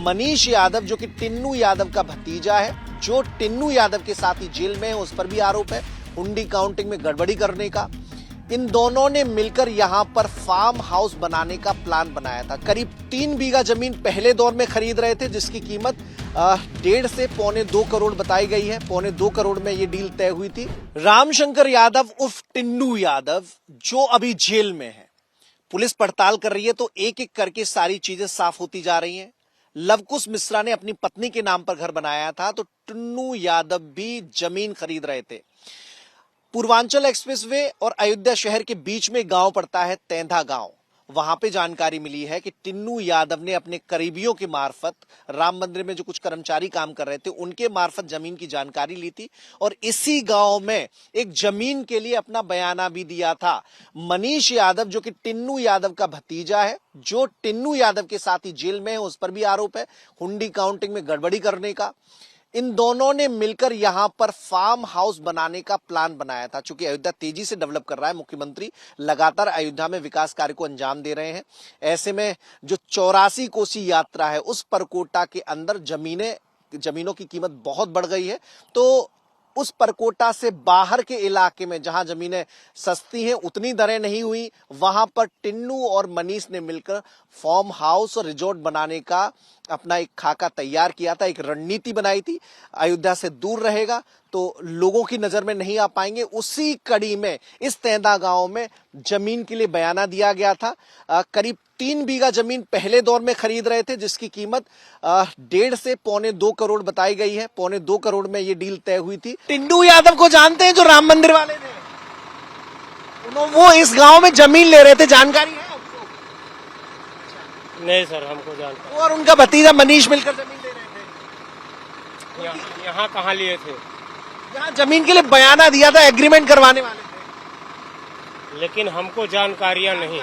मनीष यादव जो कि टिन्नू यादव का भतीजा है, जो टिन्नू यादव के साथ ही जेल में है, उस पर भी आरोप है हुंडी काउंटिंग में गड़बड़ी करने का। इन दोनों ने मिलकर यहां पर फार्म हाउस बनाने का प्लान बनाया था। करीब 3 बीघा जमीन पहले दौर में खरीद रहे थे, जिसकी कीमत 1.5 से 1.25 करोड़ बताई गई है। 1.25 करोड़ में ये डील तय हुई थी। रामशंकर यादव उर्फ टिन्नू यादव जो अभी जेल में है, पुलिस पड़ताल कर रही है, तो एक एक करके सारी चीजें साफ होती जा रही हैं। लवकुश मिश्रा ने अपनी पत्नी के नाम पर घर बनाया था, तो टिन्नू यादव भी जमीन खरीद रहे थे। पूर्वांचल एक्सप्रेसवे और अयोध्या शहर के बीच में गांव पड़ता है तेंधा गांव। वहां पे जानकारी मिली है कि टिन्नू यादव ने अपने करीबियों के मार्फत, राम मंदिर में जो कुछ कर्मचारी काम कर रहे थे उनके मार्फत जमीन की जानकारी ली थी और इसी गांव में एक जमीन के लिए अपना बयाना भी दिया था। मनीष यादव जो कि टिन्नू यादव का भतीजा है, जो टिन्नू यादव के साथ ही जेल में है, उस पर भी आरोप है हुंडी काउंटिंग में गड़बड़ी करने का। इन दोनों ने मिलकर यहां पर फार्म हाउस बनाने का प्लान बनाया था। चूंकि अयोध्या तेजी से डेवलप कर रहा है, मुख्यमंत्री लगातार अयोध्या में विकास कार्य को अंजाम दे रहे हैं। ऐसे में जो 84 कोसी यात्रा है, उस परकोटा के अंदर जमीनों की कीमत बहुत बढ़ गई है। तो उस परकोटा से बाहर के इलाके में जहां जमीनें सस्ती हैं, उतनी दरें नहीं हुई, वहां पर टिन्नू और मनीष ने मिलकर फार्म हाउस और रिजॉर्ट बनाने का अपना एक खाका तैयार किया था, एक रणनीति बनाई थी। अयोध्या से दूर रहेगा तो लोगों की नजर में नहीं आ पाएंगे। उसी कड़ी में इस तेंदा गांव में जमीन के लिए बयाना दिया गया था। करीब 3 बीघा जमीन पहले दौर में खरीद रहे थे, जिसकी कीमत 1.5 से 1.25 करोड़ बताई गई है। 1.25 करोड़ में ये डील तय हुई थी। टिन्नू यादव को जानते हैं, जो राम मंदिर वाले थे, वो इस गांव में जमीन ले रहे थे, जानकारी है आपको? नहीं सर, हमको जानता। और उनका भतीजा मनीष मिलकर जमीन ले रहे थे। यहाँ कहाँ लिए थे? यहाँ जमीन के लिए बयाना दिया था, एग्रीमेंट करवाने वाले थे, लेकिन हमको जानकारियां नहीं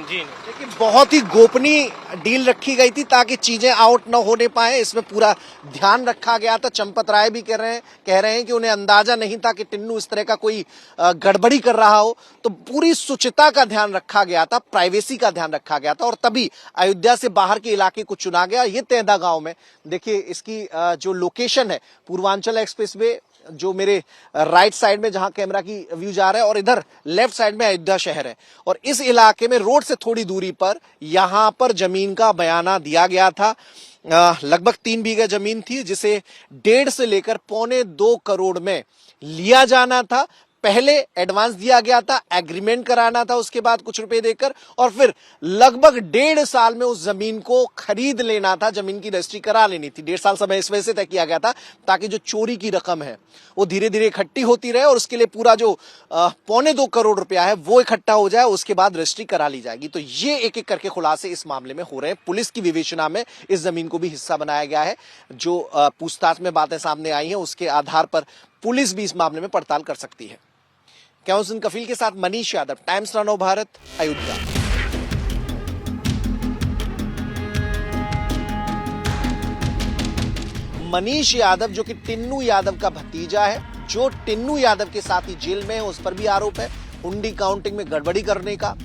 जी। लेकिन बहुत ही गोपनीय डील रखी गई थी ताकि चीजें आउट न होने पाए। इसमें पूरा ध्यान रखा गया था। चंपत राय भी कह रहे हैं कि उन्हें अंदाजा नहीं था कि टिन्नू इस तरह का कोई गड़बड़ी कर रहा हो। तो पूरी शुचिता का ध्यान रखा गया था, प्राइवेसी का ध्यान रखा गया था और तभी अयोध्या से बाहर के इलाके को चुना गया। ये तेंदा गांव में देखिए, इसकी जो लोकेशन है, पूर्वांचल एक्सप्रेसवे जो मेरे राइट साइड में जहां कैमरा की व्यू जा रहा है, और इधर लेफ्ट साइड में अयोध्या शहर है। और इस इलाके में रोड से थोड़ी दूरी पर यहां पर जमीन का बयाना दिया गया था। लगभग 3 बीघा जमीन थी, जिसे 1.5 से लेकर 1.25 करोड़ में लिया जाना था। पहले एडवांस दिया गया था, एग्रीमेंट कराना था, उसके बाद कुछ रुपए देकर, और फिर लगभग 1.5 साल में उस जमीन को खरीद लेना था, जमीन की रजिस्ट्री करा लेनी थी। 1.5 साल समय इस वजह से तय किया गया था ताकि जो चोरी की रकम है वो धीरे धीरे इकट्ठी होती रहे और उसके लिए पूरा जो 1.25 करोड़ रुपया है वो इकट्ठा हो जाए, उसके बाद रजिस्ट्री करा ली जाएगी। तो ये एक एक करके खुलासे इस मामले में हो रहे हैं। पुलिस की विवेचना में इस जमीन को भी हिस्सा बनाया गया है। जो पूछताछ में बातें सामने आई हैं, उसके आधार पर पुलिस भी इस मामले में पड़ताल कर सकती है। कैमरामैन कफील के साथ मनीष यादव, टाइम्स नाउ भारत, अयोध्या। मनीष यादव जो कि टिन्नू यादव का भतीजा है, जो टिन्नू यादव के साथ ही जेल में है, उस पर भी आरोप है हुंडी काउंटिंग में गड़बड़ी करने का।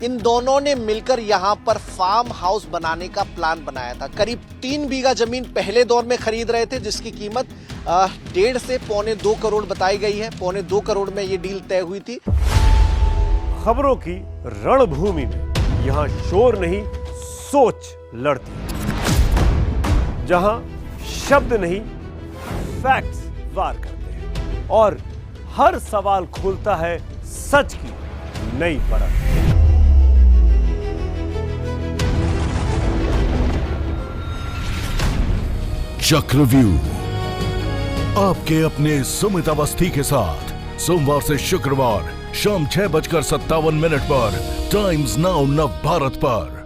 इन दोनों ने मिलकर यहां पर फार्म हाउस बनाने का प्लान बनाया था। करीब 3 बीघा जमीन पहले दौर में खरीद रहे थे, जिसकी कीमत 1.5 से 1.25 करोड़ बताई गई है। 1.25 करोड़ में ये डील तय हुई थी। खबरों की रणभूमि में यहाँ शोर नहीं, सोच लड़ती है। जहां शब्द नहीं, फैक्ट्स वार करते हैं और हर सवाल खोलता है सच की नई परत। चक्रव्यूह आपके अपने सुमित अवस्थी के साथ सोमवार से शुक्रवार शाम 6:57 पर टाइम्स नाउ नव भारत पर।